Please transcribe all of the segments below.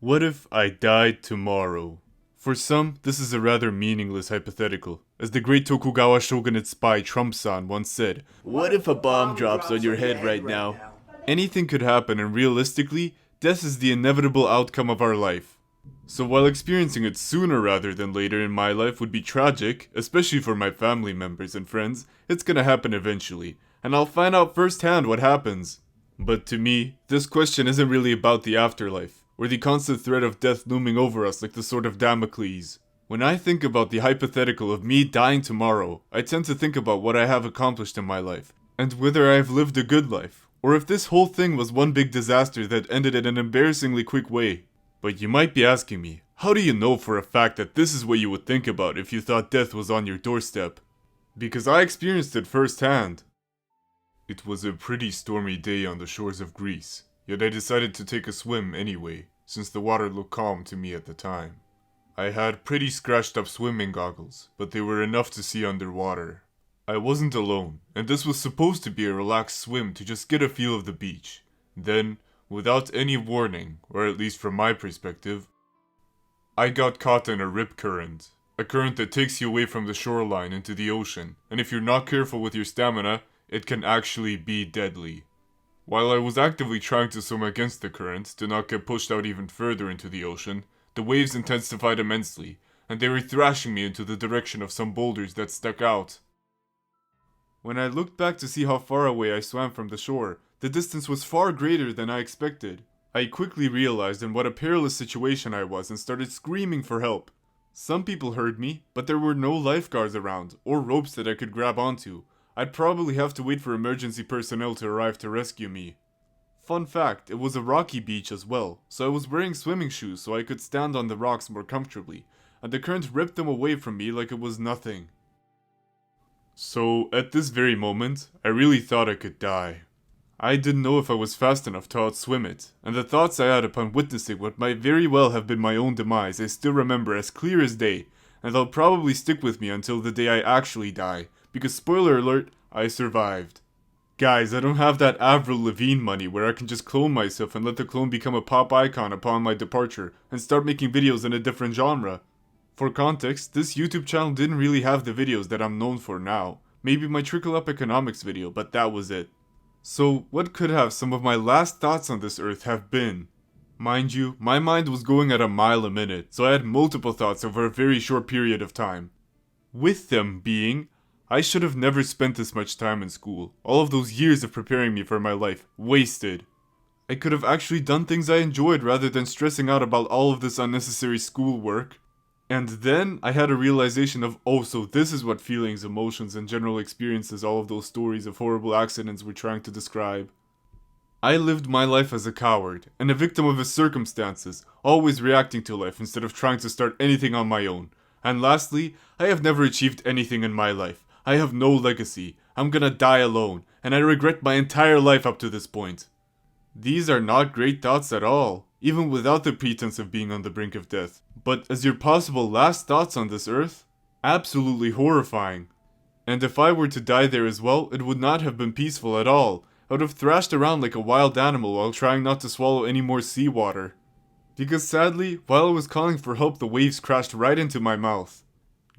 What if I died tomorrow? For some, this is a rather meaningless hypothetical. As the great Tokugawa shogunate spy Trump-san once said, "What if a bomb drops on your head right now?" Anything could happen, and realistically, death is the inevitable outcome of our life. So while experiencing it sooner rather than later in my life would be tragic, especially for my family members and friends, it's gonna happen eventually, and I'll find out firsthand what happens. But to me, this question isn't really about the afterlife, or the constant threat of death looming over us like the sword of Damocles. When I think about the hypothetical of me dying tomorrow, I tend to think about what I have accomplished in my life, and whether I have lived a good life, or if this whole thing was one big disaster that ended in an embarrassingly quick way. But you might be asking me, how do you know for a fact that this is what you would think about if you thought death was on your doorstep? Because I experienced it firsthand. It was a pretty stormy day on the shores of Greece, yet I decided to take a swim anyway, since the water looked calm to me at the time. I had pretty scratched up swimming goggles, but they were enough to see underwater. I wasn't alone, and this was supposed to be a relaxed swim to just get a feel of the beach. Then, without any warning, or at least from my perspective, I got caught in a rip current. A current that takes you away from the shoreline into the ocean, and if you're not careful with your stamina, it can actually be deadly. While I was actively trying to swim against the current to not get pushed out even further into the ocean, the waves intensified immensely, and they were thrashing me into the direction of some boulders that stuck out. When I looked back to see how far away I swam from the shore, the distance was far greater than I expected. I quickly realized in what a perilous situation I was and started screaming for help. Some people heard me, but there were no lifeguards around, or ropes that I could grab onto. I'd probably have to wait for emergency personnel to arrive to rescue me. Fun fact, it was a rocky beach as well, so I was wearing swimming shoes so I could stand on the rocks more comfortably, and the current ripped them away from me like it was nothing. So, at this very moment, I really thought I could die. I didn't know if I was fast enough to outswim it, and the thoughts I had upon witnessing what might very well have been my own demise I still remember as clear as day, and they'll probably stick with me until the day I actually die, because spoiler alert, I survived. Guys, I don't have that Avril Lavigne money where I can just clone myself and let the clone become a pop icon upon my departure, and start making videos in a different genre. For context, this YouTube channel didn't really have the videos that I'm known for now. Maybe my Trickle Up Economics video, but that was it. So, what could have some of my last thoughts on this earth have been? Mind you, my mind was going at a mile a minute, so I had multiple thoughts over a very short period of time. With them being, I should have never spent this much time in school. All of those years of preparing me for my life, wasted. I could have actually done things I enjoyed rather than stressing out about all of this unnecessary schoolwork. And then I had a realization of, oh, so this is what feelings, emotions, and general experiences all of those stories of horrible accidents were trying to describe. I lived my life as a coward, and a victim of his circumstances, always reacting to life instead of trying to start anything on my own. And lastly, I have never achieved anything in my life. I have no legacy. I'm gonna die alone, and I regret my entire life up to this point. These are not great thoughts at all, even without the pretense of being on the brink of death. But as your possible last thoughts on this earth, absolutely horrifying. And if I were to die there as well, it would not have been peaceful at all. I would have thrashed around like a wild animal while trying not to swallow any more seawater. Because sadly, while I was calling for help, the waves crashed right into my mouth.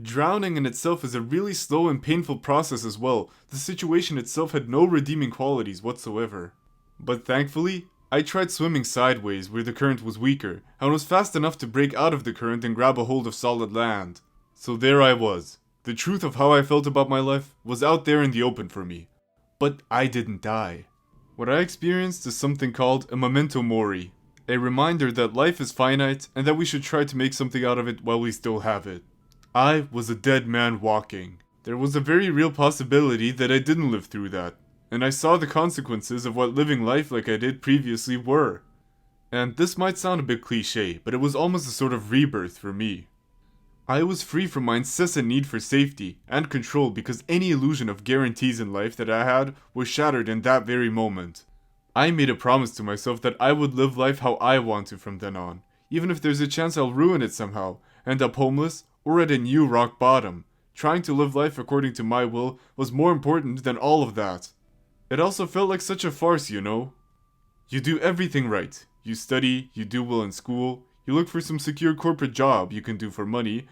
Drowning in itself is a really slow and painful process as well. The situation itself had no redeeming qualities whatsoever. But thankfully, I tried swimming sideways where the current was weaker, and was fast enough to break out of the current and grab a hold of solid land. So there I was. The truth of how I felt about my life was out there in the open for me. But I didn't die. What I experienced is something called a memento mori, a reminder that life is finite and that we should try to make something out of it while we still have it. I was a dead man walking. There was a very real possibility that I didn't live through that. And I saw the consequences of what living life like I did previously were. And this might sound a bit cliche, but it was almost a sort of rebirth for me. I was free from my incessant need for safety and control because any illusion of guarantees in life that I had was shattered in that very moment. I made a promise to myself that I would live life how I want to from then on, even if there's a chance I'll ruin it somehow, end up homeless, or at a new rock bottom. Trying to live life according to my will was more important than all of that. It also felt like such a farce, you know? You do everything right. You study, you do well in school, You look for some secure corporate job you can do for money,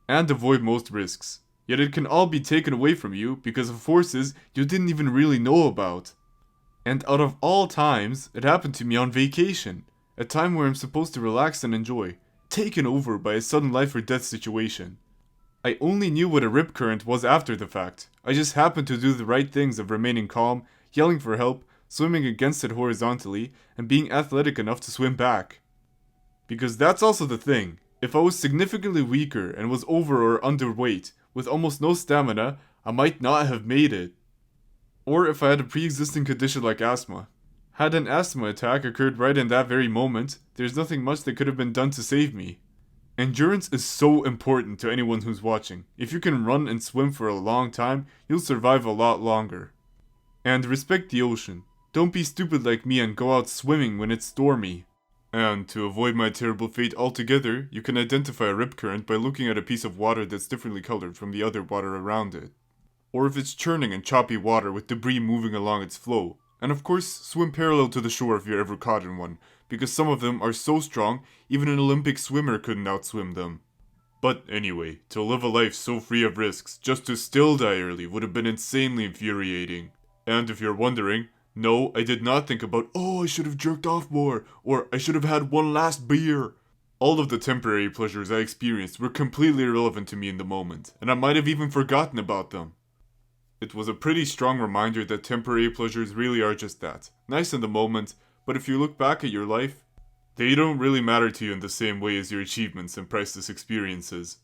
and avoid most risks. Yet it can all be taken away from you because of forces you didn't even really know about. And out of all times, it happened to me on vacation, a time where I'm supposed to relax and enjoy, taken over by a sudden life or death situation. I only knew what a rip current was after the fact. I just happened to do the right things of remaining calm, yelling for help, swimming against it horizontally, and being athletic enough to swim back. Because that's also the thing. If I was significantly weaker and was over or underweight, with almost no stamina, I might not have made it. Or if I had a pre-existing condition like asthma. Had an asthma attack occurred right in that very moment, there's nothing much that could have been done to save me. Endurance is so important to anyone who's watching. If you can run and swim for a long time, you'll survive a lot longer. And respect the ocean. Don't be stupid like me and go out swimming when it's stormy. And to avoid my terrible fate altogether, you can identify a rip current by looking at a piece of water that's differently colored from the other water around it. Or if it's churning in choppy water with debris moving along its flow. And of course, swim parallel to the shore if you're ever caught in one, because some of them are so strong, even an Olympic swimmer couldn't outswim them. But anyway, to live a life so free of risks, just to still die early would have been insanely infuriating. And if you're wondering, no, I did not think about, oh, I should have jerked off more, or I should have had one last beer. All of the temporary pleasures I experienced were completely irrelevant to me in the moment, and I might have even forgotten about them. It was a pretty strong reminder that temporary pleasures really are just that, nice in the moment, but if you look back at your life, they don't really matter to you in the same way as your achievements and priceless experiences.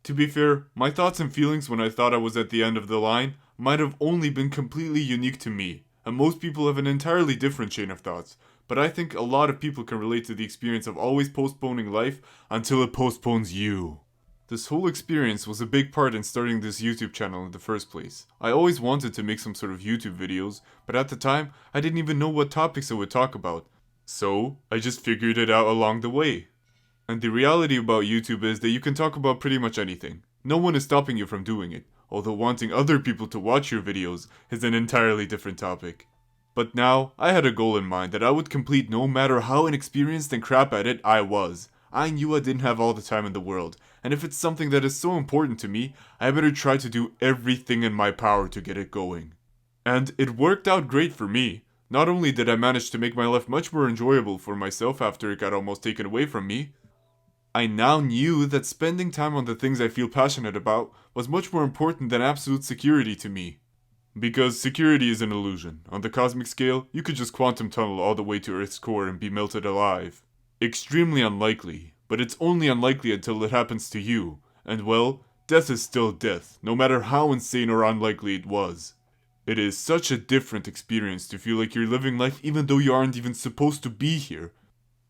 To be fair, my thoughts and feelings when I thought I was at the end of the line might have only been completely unique to me, and most people have an entirely different chain of thoughts, but I think a lot of people can relate to the experience of always postponing life until it postpones you. This whole experience was a big part in starting this YouTube channel in the first place. I always wanted to make some sort of YouTube videos, but at the time, I didn't even know what topics I would talk about. So, I just figured it out along the way. And the reality about YouTube is that you can talk about pretty much anything. No one is stopping you from doing it, although wanting other people to watch your videos is an entirely different topic. But now, I had a goal in mind that I would complete no matter how inexperienced and crap at it I was. I knew I didn't have all the time in the world, and if it's something that is so important to me, I better try to do everything in my power to get it going. And it worked out great for me. Not only did I manage to make my life much more enjoyable for myself after it got almost taken away from me, I now knew that spending time on the things I feel passionate about was much more important than absolute security to me. Because security is an illusion. On the cosmic scale, you could just quantum tunnel all the way to Earth's core and be melted alive. Extremely unlikely, but it's only unlikely until it happens to you. And well, death is still death, no matter how insane or unlikely it was. It is such a different experience to feel like you're living life even though you aren't even supposed to be here.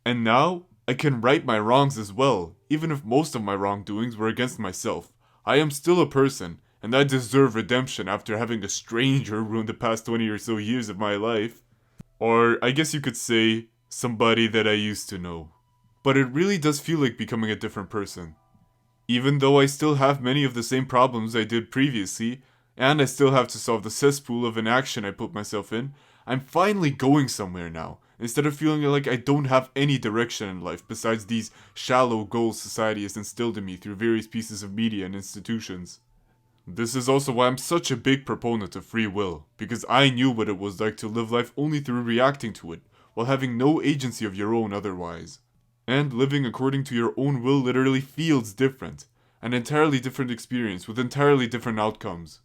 And now, I can right my wrongs as well, even if most of my wrongdoings were against myself. I am still a person, and I deserve redemption after having a stranger ruin the past 20 or so years of my life. Or, I guess you could say, somebody that I used to know. But it really does feel like becoming a different person. Even though I still have many of the same problems I did previously, and I still have to solve the cesspool of inaction I put myself in, I'm finally going somewhere now, instead of feeling like I don't have any direction in life besides these shallow goals society has instilled in me through various pieces of media and institutions. This is also why I'm such a big proponent of free will, because I knew what it was like to live life only through reacting to it, while having no agency of your own otherwise. And living according to your own will literally feels different. An entirely different experience with entirely different outcomes.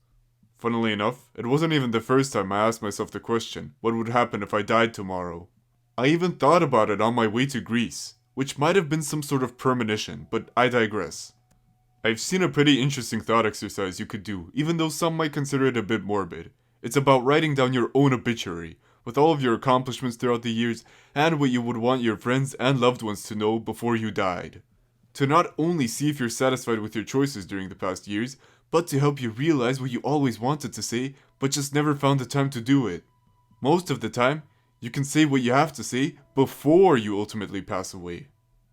Funnily enough, it wasn't even the first time I asked myself the question, what would happen if I died tomorrow? I even thought about it on my way to Greece, which might have been some sort of premonition, but I digress. I've seen a pretty interesting thought exercise you could do, even though some might consider it a bit morbid. It's about writing down your own obituary, with all of your accomplishments throughout the years, and what you would want your friends and loved ones to know before you died. To not only see if you're satisfied with your choices during the past years, but to help you realize what you always wanted to say, but just never found the time to do it. Most of the time, you can say what you have to say before you ultimately pass away.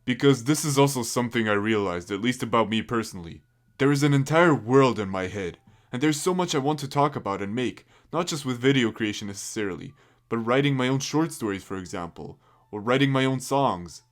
Because this is also something I realized, at least about me personally. There is an entire world in my head, and there's so much I want to talk about and make, not just with video creation necessarily, but writing my own short stories, for example, or writing my own songs.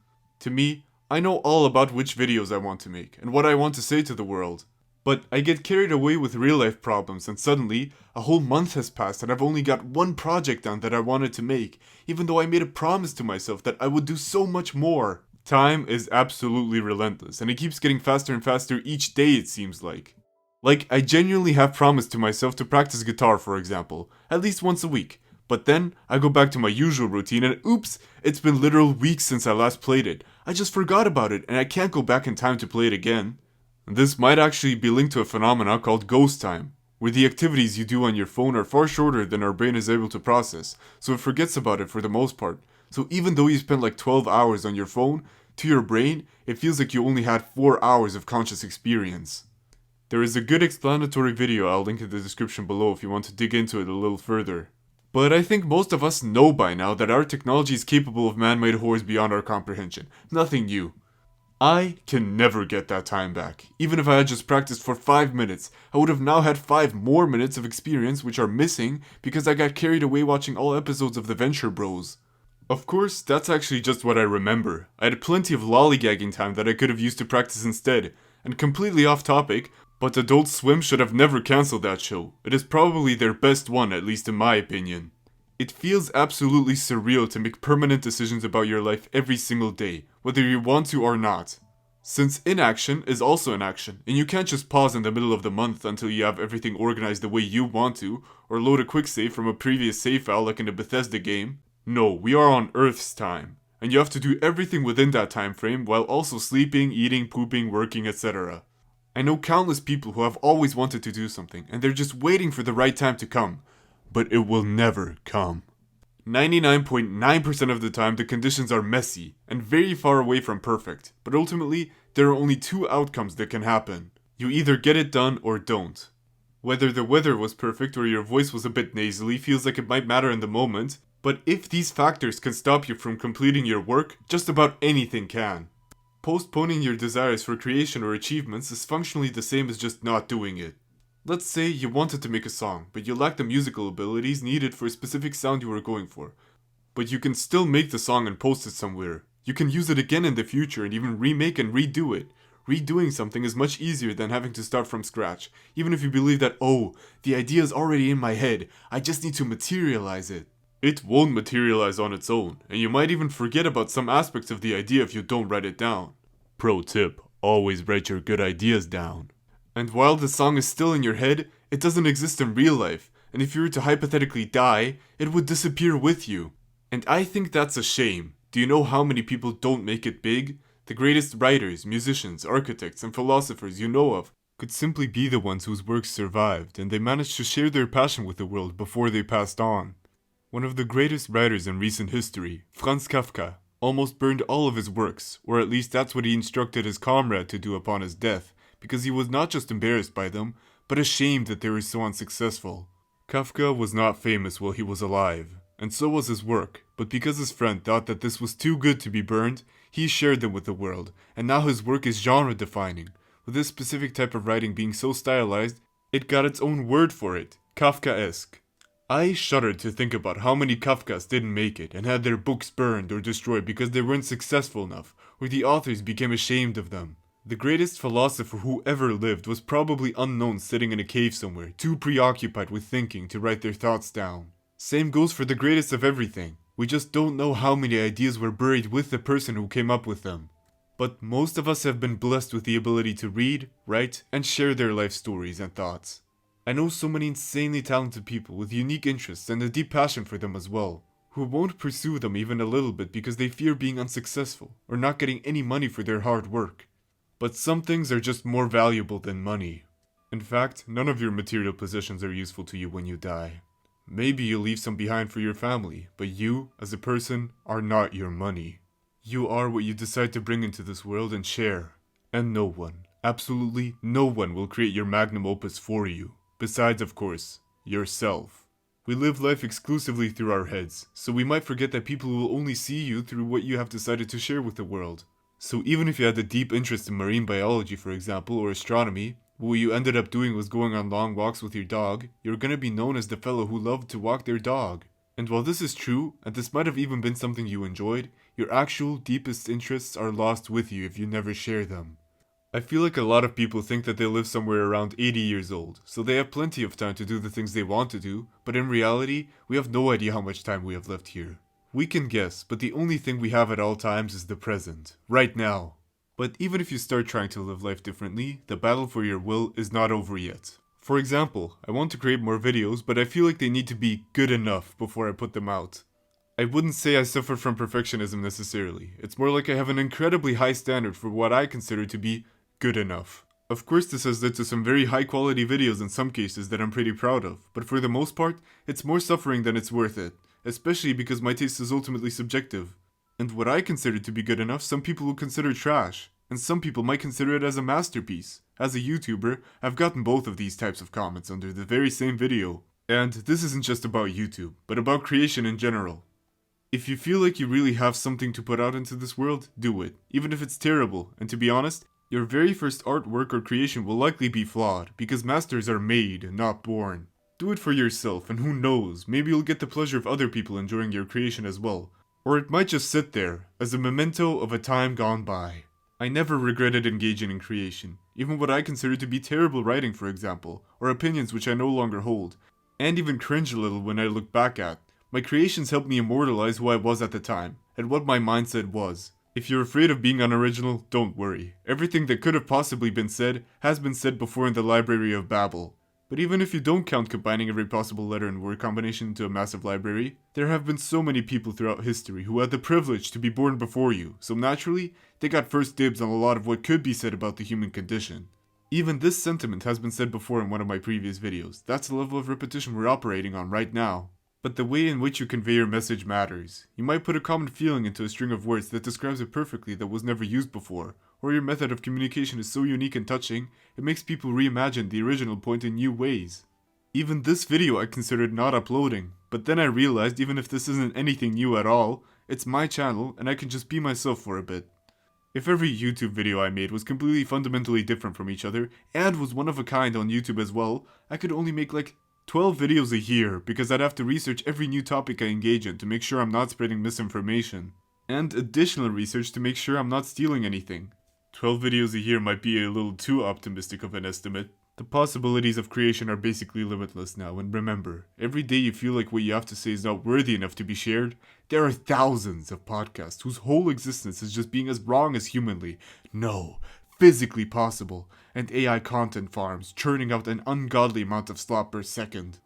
To me, I know all about which videos I want to make and what I want to say to the world. But I get carried away with real life problems and suddenly, a whole month has passed and I've only got one project done that I wanted to make, even though I made a promise to myself that I would do so much more. Time is absolutely relentless and it keeps getting faster and faster each day, it seems like. Like, I genuinely have promised to myself to practice guitar, for example, at least once a week. But then, I go back to my usual routine and oops, it's been literal weeks since I last played it. I just forgot about it and I can't go back in time to play it again. This might actually be linked to a phenomena called ghost time, where the activities you do on your phone are far shorter than our brain is able to process, so it forgets about it for the most part. So even though you spent like 12 hours on your phone, to your brain, it feels like you only had 4 hours of conscious experience. There is a good explanatory video I'll link in the description below if you want to dig into it a little further. But I think most of us know by now that our technology is capable of man-made horrors beyond our comprehension. Nothing new. I can never get that time back. Even if I had just practiced for 5 minutes, I would have now had 5 more minutes of experience which are missing because I got carried away watching all episodes of the Venture Bros. Of course, that's actually just what I remember. I had plenty of lollygagging time that I could have used to practice instead. And completely off topic, but Adult Swim should have never cancelled that show. It is probably their best one, at least in my opinion. It feels absolutely surreal to make permanent decisions about your life every single day, whether you want to or not. Since inaction is also an action, and you can't just pause in the middle of the month until you have everything organized the way you want to, or load a quick save from a previous save file like in a Bethesda game. No, we are on Earth's time, and you have to do everything within that time frame while also sleeping, eating, pooping, working, etc. I know countless people who have always wanted to do something, and they're just waiting for the right time to come. But it will never come. 99.9% of the time, the conditions are messy and very far away from perfect, but ultimately, there are only 2 outcomes that can happen. You either get it done or don't. Whether the weather was perfect or your voice was a bit nasally feels like it might matter in the moment, but if these factors can stop you from completing your work, just about anything can. Postponing your desires for creation or achievements is functionally the same as just not doing it. Let's say you wanted to make a song, but you lack the musical abilities needed for a specific sound you were going for. But you can still make the song and post it somewhere. You can use it again in the future and even remake and redo it. Redoing something is much easier than having to start from scratch, even if you believe that, oh, the idea is already in my head, I just need to materialize it. It won't materialize on its own, and you might even forget about some aspects of the idea if you don't write it down. Pro tip, always write your good ideas down. And while the song is still in your head, it doesn't exist in real life, and if you were to hypothetically die, it would disappear with you. And I think that's a shame. Do you know how many people don't make it big? The greatest writers, musicians, architects, and philosophers you know of could simply be the ones whose works survived, and they managed to share their passion with the world before they passed on. One of the greatest writers in recent history, Franz Kafka, almost burned all of his works, or at least that's what he instructed his comrade to do upon his death, because he was not just embarrassed by them, but ashamed that they were so unsuccessful. Kafka was not famous while he was alive, and so was his work, but because his friend thought that this was too good to be burned, he shared them with the world, and now his work is genre-defining. With this specific type of writing being so stylized, it got its own word for it, Kafkaesque. I shuddered to think about how many Kafkas didn't make it and had their books burned or destroyed because they weren't successful enough, or the authors became ashamed of them. The greatest philosopher who ever lived was probably unknown sitting in a cave somewhere, too preoccupied with thinking to write their thoughts down. Same goes for the greatest of everything. We just don't know how many ideas were buried with the person who came up with them. But most of us have been blessed with the ability to read, write, and share their life stories and thoughts. I know so many insanely talented people with unique interests and a deep passion for them as well, who won't pursue them even a little bit because they fear being unsuccessful or not getting any money for their hard work. But some things are just more valuable than money. In fact, none of your material possessions are useful to you when you die. Maybe you leave some behind for your family, but you, as a person, are not your money. You are what you decide to bring into this world and share. And no one, absolutely no one will create your magnum opus for you. Besides, of course, yourself. We live life exclusively through our heads, so we might forget that people will only see you through what you have decided to share with the world. So even if you had a deep interest in marine biology, for example, or astronomy, but what you ended up doing was going on long walks with your dog, you're gonna be known as the fellow who loved to walk their dog. And while this is true, and this might have even been something you enjoyed, Your actual deepest interests are lost with you if you never share them. I feel like a lot of people think that they live somewhere around 80 years old, so they have plenty of time to do the things they want to do, but in reality, we have no idea how much time we have left here. We can guess, but the only thing we have at all times is the present, right now. But even if you start trying to live life differently, the battle for your will is not over yet. For example, I want to create more videos, but I feel like they need to be good enough before I put them out. I wouldn't say I suffer from perfectionism necessarily. It's more like I have an incredibly high standard for what I consider to be good enough. Of course, this has led to some very high quality videos in some cases that I'm pretty proud of, but for the most part, it's more suffering than it's worth it, especially because my taste is ultimately subjective. And what I consider to be good enough, some people will consider trash, and some people might consider it as a masterpiece. As a YouTuber, I've gotten both of these types of comments under the very same video. And this isn't just about YouTube, but about creation in general. If you feel like you really have something to put out into this world, do it, even if it's terrible, and to be honest, your very first artwork or creation will likely be flawed, because masters are made, not born. Do it for yourself, and who knows, maybe you'll get the pleasure of other people enjoying your creation as well. Or it might just sit there, as a memento of a time gone by. I never regretted engaging in creation, even what I consider to be terrible writing for example, or opinions which I no longer hold, and even cringe a little when I look back at. My creations helped me immortalize who I was at the time, and what my mindset was. If you're afraid of being unoriginal, don't worry. Everything that could have possibly been said has been said before in the Library of Babel. But even if you don't count combining every possible letter and word combination into a massive library, there have been so many people throughout history who had the privilege to be born before you, so naturally, they got first dibs on a lot of what could be said about the human condition. Even this sentiment has been said before in one of my previous videos. That's the level of repetition we're operating on right now. But the way in which you convey your message matters. You might put a common feeling into a string of words that describes it perfectly that was never used before, or your method of communication is so unique and touching, it makes people reimagine the original point in new ways. Even this video I considered not uploading, but then I realized even if this isn't anything new at all, it's my channel and I can just be myself for a bit. If every YouTube video I made was completely fundamentally different from each other, and was one of a kind on YouTube as well, I could only make like 12 videos a year because I'd have to research every new topic I engage in to make sure I'm not spreading misinformation. And additional research to make sure I'm not stealing anything. 12 videos a year might be a little too optimistic of an estimate. The possibilities of creation are basically limitless now, and remember, every day you feel like what you have to say is not worthy enough to be shared, there are thousands of podcasts whose whole existence is just being as wrong as humanly, no, physically possible, and AI content farms churning out an ungodly amount of slop per second.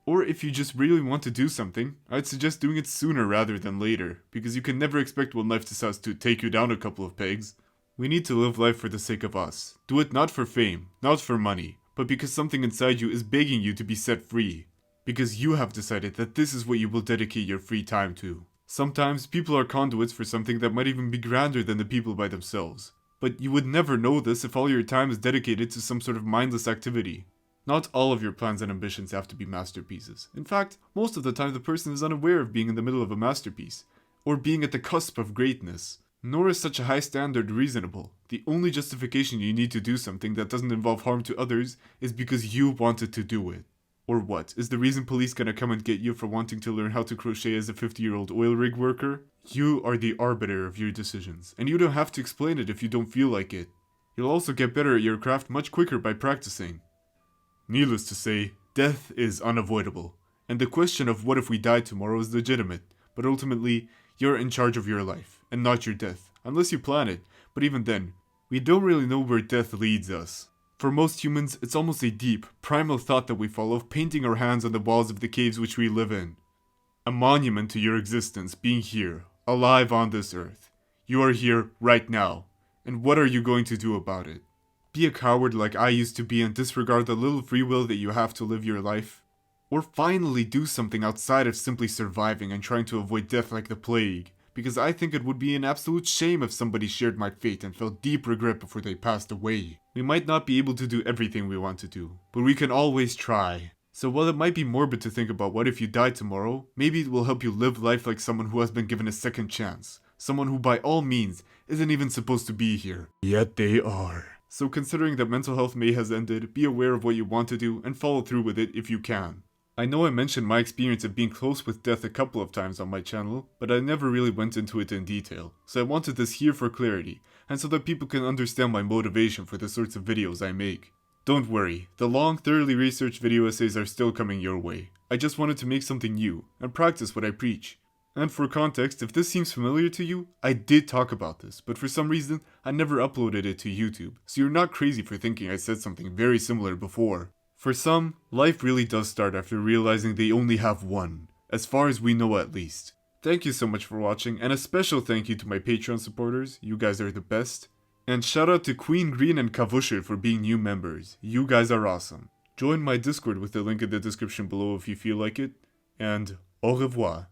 Or if you just really want to do something, I'd suggest doing it sooner rather than later, because you can never expect one life decides to take you down a couple of pegs. We need to live life for the sake of us. Do it not for fame, not for money, but because something inside you is begging you to be set free. Because you have decided that this is what you will dedicate your free time to. Sometimes people are conduits for something that might even be grander than the people by themselves. But you would never know this if all your time is dedicated to some sort of mindless activity. Not all of your plans and ambitions have to be masterpieces. In fact, most of the time the person is unaware of being in the middle of a masterpiece, or being at the cusp of greatness. Nor is such a high standard reasonable. The only justification you need to do something that doesn't involve harm to others is because you wanted to do it. Or what? Is the reason police gonna come and get you for wanting to learn how to crochet as a 50-year-old oil rig worker? You are the arbiter of your decisions, and you don't have to explain it if you don't feel like it. You'll also get better at your craft much quicker by practicing. Needless to say, death is unavoidable, and the question of what if we die tomorrow is legitimate, but ultimately, you're in charge of your life, and not your death, unless you plan it, but even then, we don't really know where death leads us. For most humans, it's almost a deep, primal thought that we follow of painting our hands on the walls of the caves which we live in. A monument to your existence being here, alive on this earth. You are here right now, and what are you going to do about it? Be a coward like I used to be and disregard the little free will that you have to live your life? Or finally do something outside of simply surviving and trying to avoid death like the plague? Because I think it would be an absolute shame if somebody shared my fate and felt deep regret before they passed away. We might not be able to do everything we want to do, but we can always try. So while it might be morbid to think about what if you die tomorrow, maybe it will help you live life like someone who has been given a second chance. Someone who by all means isn't even supposed to be here. Yet they are. So considering that mental health may has ended, be aware of what you want to do and follow through with it if you can. I know I mentioned my experience of being close with death a couple of times on my channel, but I never really went into it in detail, so I wanted this here for clarity, and so that people can understand my motivation for the sorts of videos I make. Don't worry, the long, thoroughly researched video essays are still coming your way. I just wanted to make something new, and practice what I preach. And for context, if this seems familiar to you, I did talk about this, but for some reason, I never uploaded it to YouTube, so you're not crazy for thinking I said something very similar before. For some, life really does start after realizing they only have one, as far as we know at least. Thank you so much for watching, and a special thank you to my Patreon supporters, you guys are the best. And shout out to Queen Green and Kavusher for being new members, you guys are awesome. Join my Discord with the link in the description below if you feel like it, and au revoir.